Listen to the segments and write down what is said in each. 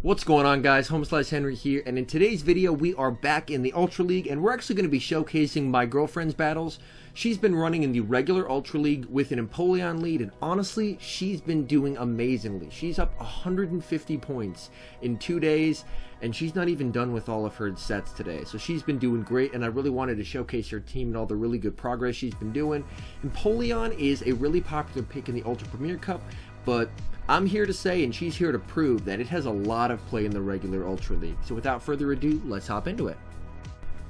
What's going on, guys? HomeSliceHenry here, and in today's video we are back in the Ultra League, and we're actually going to be showcasing my girlfriend's battles. She's been running in the regular Ultra League with an Empoleon lead, and honestly, she's been doing amazingly. She's up 150 points in 2 days, and she's not even done with all of her sets today. So she's been doing great, and I really wanted to showcase her team and all the really good progress she's been doing. Empoleon is a really popular pick in the Ultra Premier Cup, but I'm here to say, and she's here to prove, that it has a lot of play in the regular Ultra League. So without further ado, let's hop into it.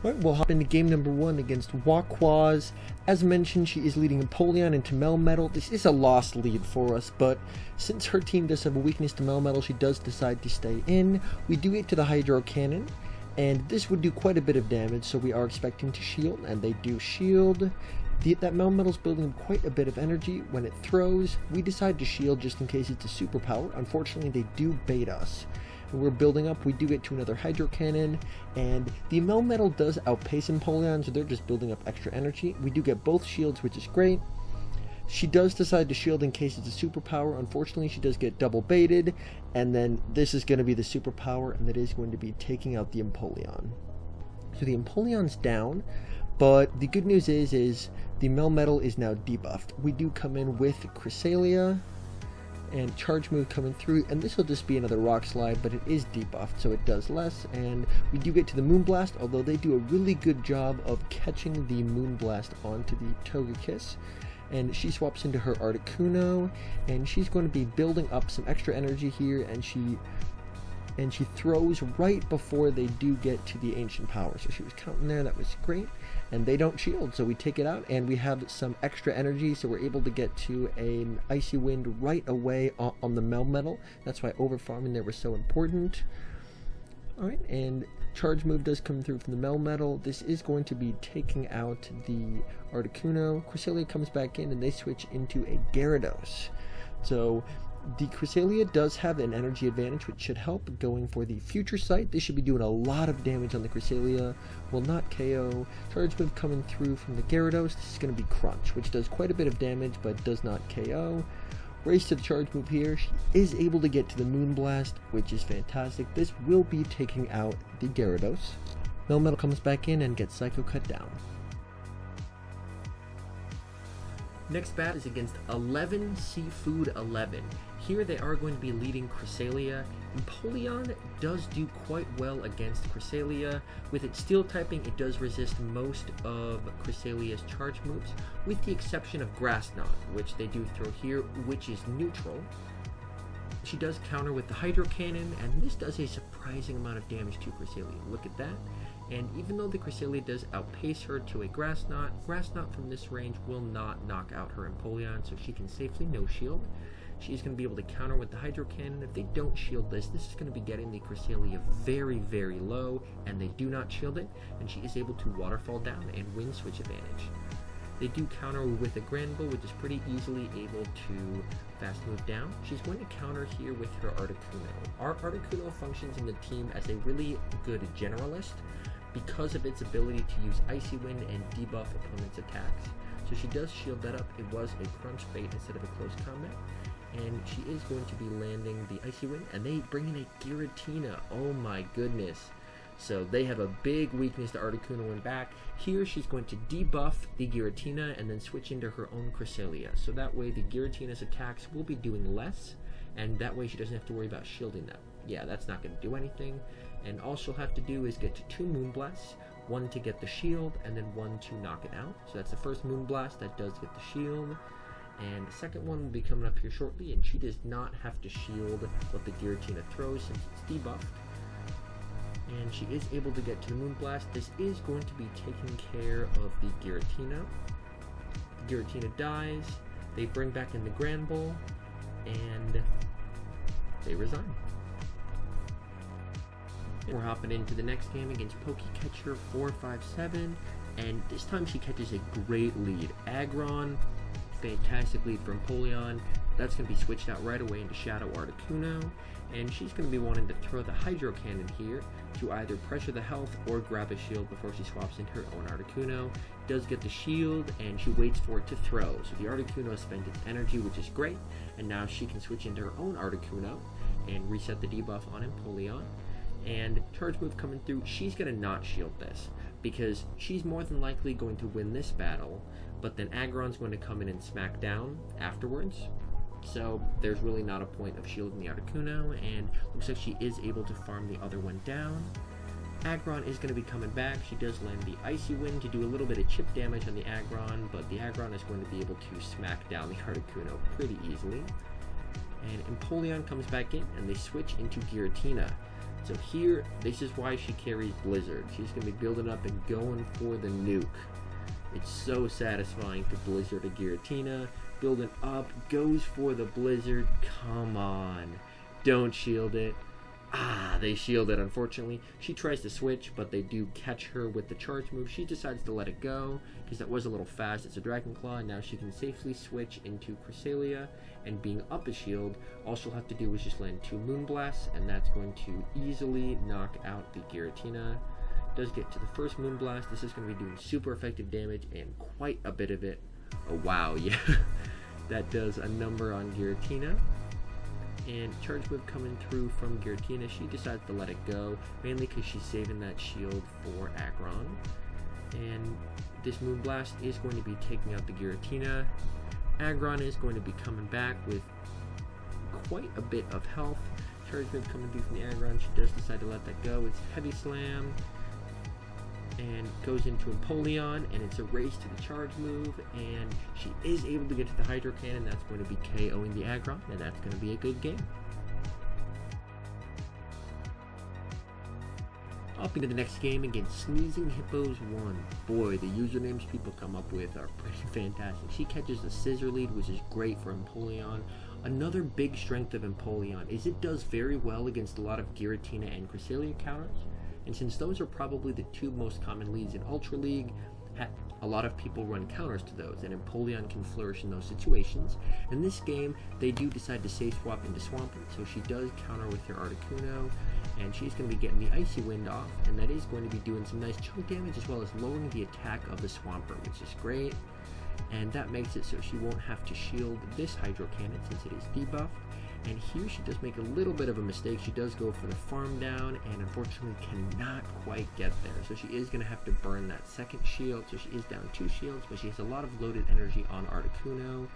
Alright, we'll hop into game number 1 against Waqwaz. As mentioned, she is leading Empoleon into Melmetal. This is a lost lead for us, but since her team does have a weakness to Melmetal, she does decide to stay in. We do get to the Hydro Cannon, and this would do quite a bit of damage, so we are expecting to shield, and they do shield. That Melmetal's building quite a bit of energy. When it throws, we decide to shield just in case it's a superpower. Unfortunately, they do bait us. And we're building up. We do get to another Hydro Cannon, and the Melmetal does outpace Empoleon, so they're just building up extra energy. We do get both shields, which is great. She does decide to shield in case it's a superpower. Unfortunately, she does get double baited, and then this is going to be the superpower, and that is going to be taking out the Empoleon. So the Empoleon's down, but the good news is the Melmetal is now debuffed. We do come in with Cresselia and Charge Move coming through, and this will just be another Rock Slide, but it is debuffed, so it does less. And we do get to the Moonblast, although they do a really good job of catching the Moonblast onto the Togekiss. And she swaps into her Articuno, and she's going to be building up some extra energy here, and she throws right before they do get to the Ancient Power. So she was counting there, that was great. And they don't shield, so we take it out, and we have some extra energy, so we're able to get to an Icy Wind right away on the Melmetal. That's why overfarming there was so important. Alright, and Charge Move does come through from the Melmetal. This is going to be taking out the Articuno. Cresselia comes back in, and they switch into a Gyarados. So the Cresselia does have an energy advantage, which should help going for the Future Sight. This should be doing a lot of damage on the Cresselia. Will not KO. Charge Move coming through from the Gyarados. This is going to be Crunch, which does quite a bit of damage, but does not KO. Race to the Charge Move here. She is able to get to the Moonblast, which is fantastic. This will be taking out the Gyarados. Melmetal comes back in and gets Psycho cut down. Next bat is against 11 Seafood 11. Here they are going to be leading Cresselia. Empoleon does do quite well against Cresselia. With its steel typing, it does resist most of Cresselia's charge moves, with the exception of Grass Knot, which they do throw here, which is neutral. She does counter with the Hydro Cannon, and this does a surprising amount of damage to Cresselia. Look at that. And even though the Cresselia does outpace her to a Grass Knot from this range will not knock out her Empoleon, so she can safely no shield. She's going to be able to counter with the Hydro Cannon. If they don't shield this is going to be getting the Cresselia very, very low, and they do not shield it, and she is able to waterfall down and win switch advantage. They do counter with a Granbull, which is pretty easily able to fast move down. She's going to counter here with her Articuno. Our Articuno functions in the team as a really good generalist because of its ability to use Icy Wind and debuff opponents' attacks. So she does shield that up. It was a crunch bait instead of a close combat. And she is going to be landing the Icy Wind, and they bring in a Giratina. Oh my goodness. So they have a big weakness to Articuno and back. Here she's going to debuff the Giratina and then switch into her own Cresselia. So that way the Giratina's attacks will be doing less, and that way she doesn't have to worry about shielding them. Yeah, that's not going to do anything. And all she'll have to do is get to 2 Moonblasts, one to get the shield, and then one to knock it out. So that's the first Moonblast that does get the shield. And the second one will be coming up here shortly, and she does not have to shield what the Giratina throws since it's debuffed. And she is able to get to the Moonblast. This is going to be taking care of the Giratina. The Giratina dies, they bring back in the Granbull, and they resign. We're hopping into the next game against Pokecatcher 457, and this time she catches a great lead. Aggron, fantastic lead from Empoleon. That's going to be switched out right away into Shadow Articuno, and she's going to be wanting to throw the Hydro Cannon here to either pressure the health or grab a shield before she swaps into her own Articuno. Does get the shield, and she waits for it to throw. So the Articuno spent its energy, which is great, and now she can switch into her own Articuno, and reset the debuff on Empoleon. And charge move coming through, she's going to not shield this, because she's more than likely going to win this battle, but then Aggron's going to come in and smack down afterwards. So there's really not a point of shielding the Articuno, and looks like she is able to farm the other one down. Aggron is going to be coming back. She does land the Icy Wind to do a little bit of chip damage on the Aggron, but the Aggron is going to be able to smack down the Articuno pretty easily. And Empoleon comes back in, and they switch into Giratina. So here, this is why she carries Blizzard. She's going to be building up and going for the nuke. It's so satisfying to Blizzard a Giratina. Building up, goes for the Blizzard. Come on. Don't shield it. Ah, they shield it, unfortunately. She tries to switch, but they do catch her with the charge move. She decides to let it go, because that was a little fast. It's a Dragon Claw, and now she can safely switch into Cresselia, and being up a shield, all she'll have to do is just land 2 Moonblasts, and that's going to easily knock out the Giratina. Does get to the first Moonblast. This is going to be doing super effective damage, and quite a bit of it. Oh, wow, yeah. That does a number on Giratina. And charge move coming through from Giratina, she decides to let it go, mainly because she's saving that shield for Aggron. And this Moonblast is going to be taking out the Giratina. Aggron is going to be coming back with quite a bit of health. Charge move coming through from the Aggron, she does decide to let that go. It's Heavy Slam, and goes into Empoleon, and it's a race to the charge move, and she is able to get to the Hydro Cannon. That's going to be KOing the Aggron, and that's going to be a good game. Up into the next game against Sneezing Hippos One. Boy, the usernames people come up with are pretty fantastic. She catches the Scissor Lead, which is great for Empoleon. Another big strength of Empoleon is it does very well against a lot of Giratina and Cresselia counters. And since those are probably the 2 most common leads in Ultra League, a lot of people run counters to those, and Empoleon can flourish in those situations. In this game, they do decide to safe swap into Swampert, so she does counter with her Articuno, and she's going to be getting the Icy Wind off, and that is going to be doing some nice chunk damage, as well as lowering the attack of the Swampert, which is great. And that makes it so she won't have to shield this Hydro Cannon since it is debuffed. And here she does make a little bit of a mistake. She does go for the farm down, and unfortunately cannot quite get there. So she is going to have to burn that second shield. So she is down 2 shields, but she has a lot of loaded energy on Articuno.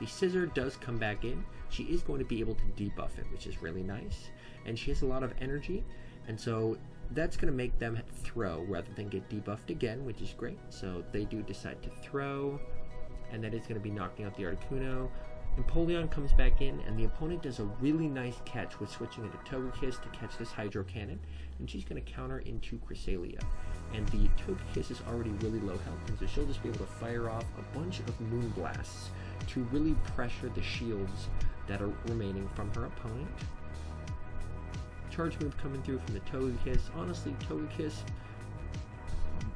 The Scissor does come back in. She is going to be able to debuff it, which is really nice. And she has a lot of energy, and so that's going to make them throw rather than get debuffed again, which is great. So they do decide to throw, and that is going to be knocking out the Articuno. Empoleon comes back in, and the opponent does a really nice catch with switching into Togekiss to catch this Hydro Cannon, and she's going to counter into Cresselia. And the Togekiss is already really low health, and so she'll just be able to fire off a bunch of Moonblasts to really pressure the shields that are remaining from her opponent. Charge move coming through from the Togekiss. Honestly, Togekiss,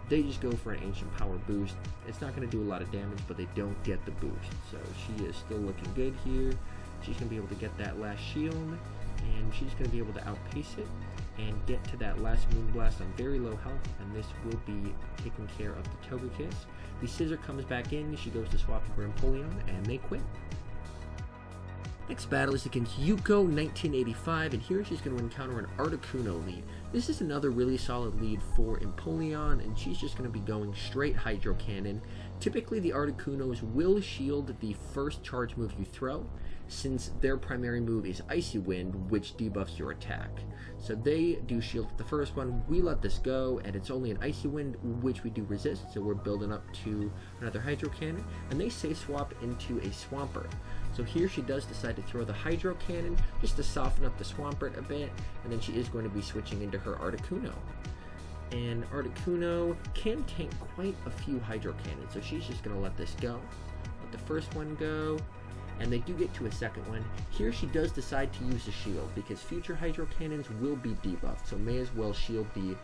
they just go for an Ancient Power boost. It's not going to do a lot of damage, but they don't get the boost. So she is still looking good here. She's going to be able to get that last shield, and she's going to be able to outpace it and get to that last Moonblast on very low health, and this will be taking care of the Togekiss. The Scissor comes back in. She goes to swap for Empoleon, and they quit. Next battle is against Yuko 1985, and here she's going to encounter an Articuno Lead. This is another really solid lead for Empoleon, and she's just going to be going straight Hydro Cannon. Typically the Articunos will shield the first charge move you throw, since their primary move is Icy Wind, which debuffs your attack. So they do shield the first one, we let this go, and it's only an Icy Wind, which we do resist, so we're building up to another Hydro Cannon, and they safe swap into a Swampert. So here she does decide to throw the Hydro Cannon, just to soften up the Swampert a bit, and then she is going to be switching into her Articuno. And Articuno can tank quite a few Hydro Cannons, so she's just going to let this go. Let the first one go, and they do get to a second one. Here she does decide to use a shield, because future Hydro Cannons will be debuffed, so may as well shield the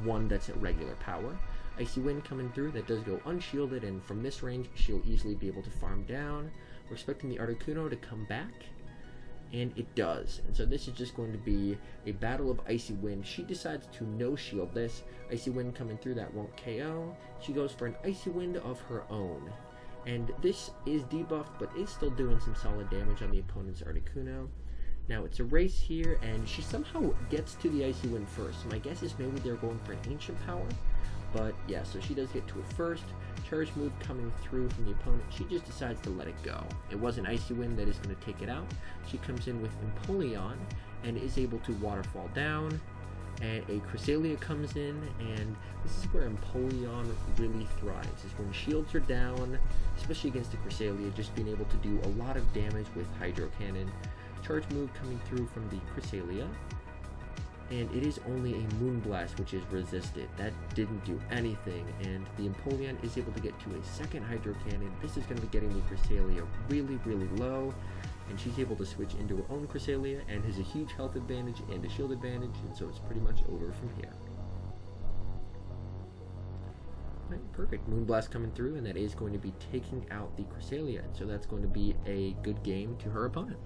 one that's at regular power. Icy Wind coming through, that does go unshielded, and from this range she'll easily be able to farm down. We're expecting the Articuno to come back, and it does. And so this is just going to be a battle of Icy Wind. She decides to no shield this. Icy Wind coming through, that won't KO. She goes for an Icy Wind of her own. And this is debuffed, but is still doing some solid damage on the opponent's Articuno. Now it's a race here, and she somehow gets to the Icy Wind first. So my guess is maybe they're going for an Ancient Power. But yeah, so she does get to it first. Charge move coming through from the opponent. She just decides to let it go. It was an Icy Wind that is going to take it out. She comes in with Empoleon and is able to Waterfall down. And a Cresselia comes in, and this is where Empoleon really thrives, is when shields are down, especially against the Cresselia, just being able to do a lot of damage with Hydro Cannon. Charge move coming through from the Cresselia, and it is only a Moonblast which is resisted. That didn't do anything, and the Empoleon is able to get to a second Hydro Cannon. This is going to be getting the Cresselia really, really low, and she's able to switch into her own Cresselia and has a huge health advantage and a shield advantage, and so it's pretty much over from here. Right, perfect. Moonblast coming through, and that is going to be taking out the Cresselia, and so that's going to be a good game to her opponent.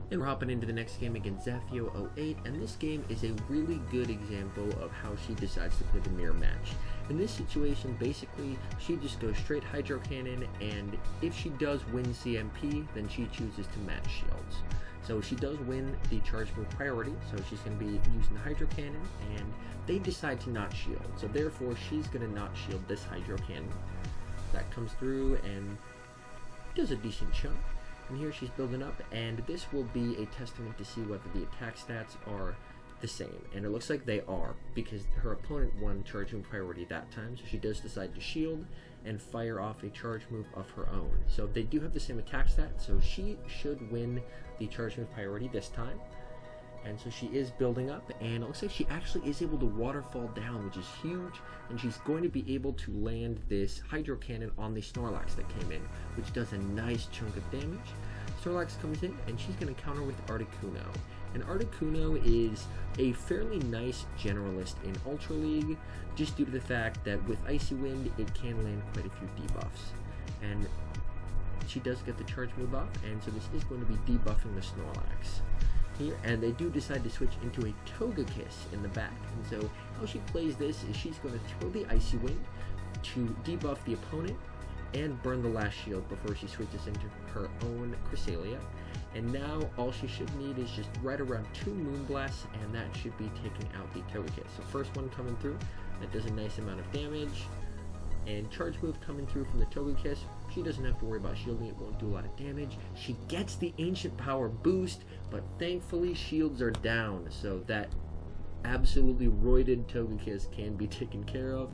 And we're hopping into the next game against Zafio 08, and this game is a really good example of how she decides to play the mirror match. In this situation, basically, she just goes straight Hydro Cannon, and if she does win CMP, then she chooses to match shields. So she does win the charge move priority, so she's going to be using the Hydro Cannon, and they decide to not shield. So therefore, she's going to not shield this Hydro Cannon. That comes through and does a decent chunk. And here she's building up, and this will be a testament to see whether the attack stats are the same. And it looks like they are, because her opponent won charge move priority that time, so she does decide to shield and fire off a charge move of her own. So they do have the same attack stat, so she should win the charge move priority this time. And so she is building up, and it looks like she actually is able to waterfall down, which is huge, and she's going to be able to land this Hydro Cannon on the Snorlax that came in, which does a nice chunk of damage. Snorlax comes in, and she's going to counter with Articuno. And Articuno is a fairly nice generalist in Ultra League, just due to the fact that with Icy Wind, it can land quite a few debuffs. And she does get the charge move off, and so this is going to be debuffing the Snorlax here, and they do decide to switch into a Togekiss in the back. And so how she plays this is she's going to throw the Icy Wind to debuff the opponent and burn the last shield before she switches into her own Cresselia. And now all she should need is just right around 2 Moonblasts, and that should be taking out the Togekiss. So first one coming through, that does a nice amount of damage. And charge move coming through from the Togekiss, she doesn't have to worry about shielding, it won't do a lot of damage. She gets the Ancient Power boost, but thankfully shields are down, so that absolutely roided Togekiss can be taken care of.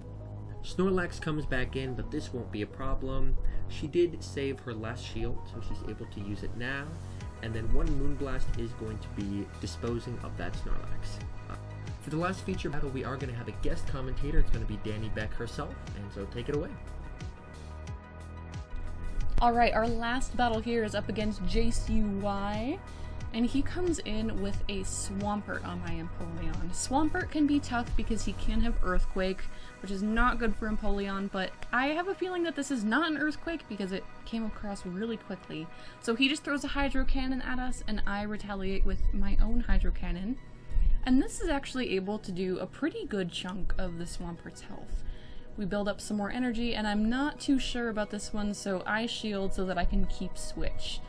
Snorlax comes back in, but this won't be a problem. She did save her last shield, so she's able to use it now. And then one Moonblast is going to be disposing of that Snorlax. For the last feature battle, we are going to have a guest commentator. It's going to be Danny Beck herself, and so take it away. Alright, our last battle here is up against JCY, and he comes in with a Swampert on my Empoleon. Swampert can be tough because he can have Earthquake, which is not good for Empoleon, but I have a feeling that this is not an Earthquake because it came across really quickly. So he just throws a Hydro Cannon at us, and I retaliate with my own Hydro Cannon. And this is actually able to do a pretty good chunk of the Swampert's health. We build up some more energy, and I'm not too sure about this one, so I shield so that I can keep switch.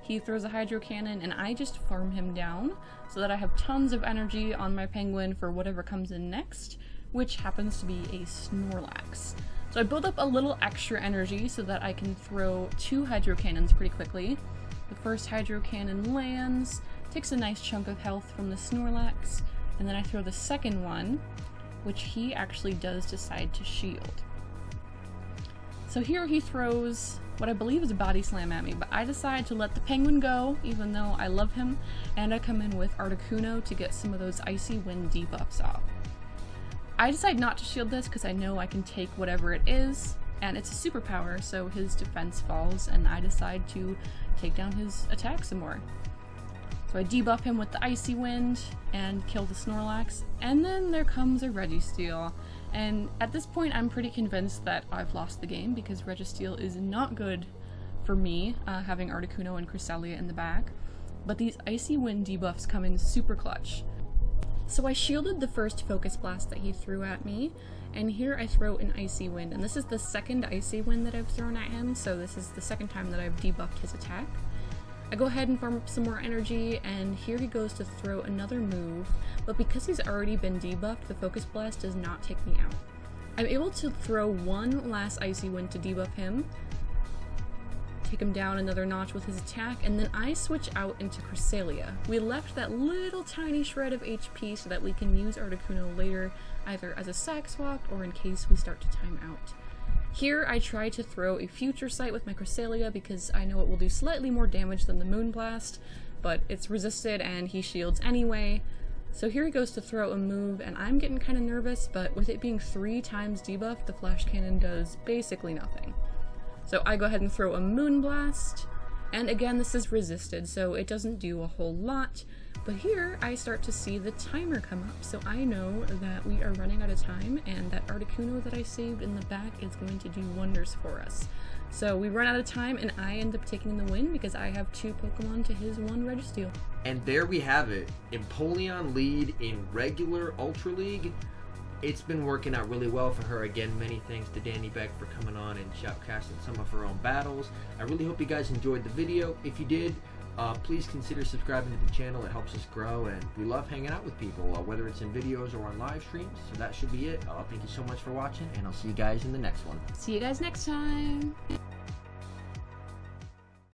He throws a Hydro Cannon, and I just farm him down so that I have tons of energy on my Penguin for whatever comes in next, which happens to be a Snorlax. So I build up a little extra energy so that I can throw 2 Hydro Cannons pretty quickly. The first Hydro Cannon lands, takes a nice chunk of health from the Snorlax, and then I throw the second one, which he actually does decide to shield. So here he throws what I believe is a Body Slam at me, but I decide to let the Penguin go, even though I love him, and I come in with Articuno to get some of those Icy Wind debuffs off. I decide not to shield this because I know I can take whatever it is, and it's a superpower, so his defense falls, and I decide to take down his attack some more. So I debuff him with the Icy Wind and kill the Snorlax, and then there comes a Registeel. And at this point I'm pretty convinced that I've lost the game because Registeel is not good for me, having Articuno and Cresselia in the back. But these Icy Wind debuffs come in super clutch. So I shielded the first Focus Blast that he threw at me, and here I throw an Icy Wind, and this is the second Icy Wind that I've thrown at him, so this is the second time that I've debuffed his attack. I go ahead and farm up some more energy, and here he goes to throw another move, but because he's already been debuffed, the Focus Blast does not take me out. I'm able to throw one last Icy Wind to debuff him, take him down another notch with his attack, and then I switch out into Cresselia. We left that little tiny shred of HP so that we can use Articuno later, either as a sack swap or in case we start to time out. Here I try to throw a Future Sight with my Cresselia because I know it will do slightly more damage than the Moonblast, but it's resisted and he shields anyway. So here he goes to throw a move, and I'm getting kind of nervous, but with it being 3 times debuffed, the Flash Cannon does basically nothing. So I go ahead and throw a Moonblast, and again this is resisted, so it doesn't do a whole lot, but here I start to see the timer come up, so I know that we are running out of time, and that Articuno that I saved in the back is going to do wonders for us. So we run out of time, and I end up taking the win because I have 2 Pokemon to his 1 Registeel. And there we have it, Empoleon Lead in regular Ultra League. It's been working out really well for her. Again, many thanks to Danny Beck for coming on and shoutcasting some of her own battles. I really hope you guys enjoyed the video. If you did, please consider subscribing to the channel. It helps us grow, and we love hanging out with people, whether it's in videos or on live streams. So that should be it. Thank you so much for watching, and I'll see you guys in the next one. See you guys next time!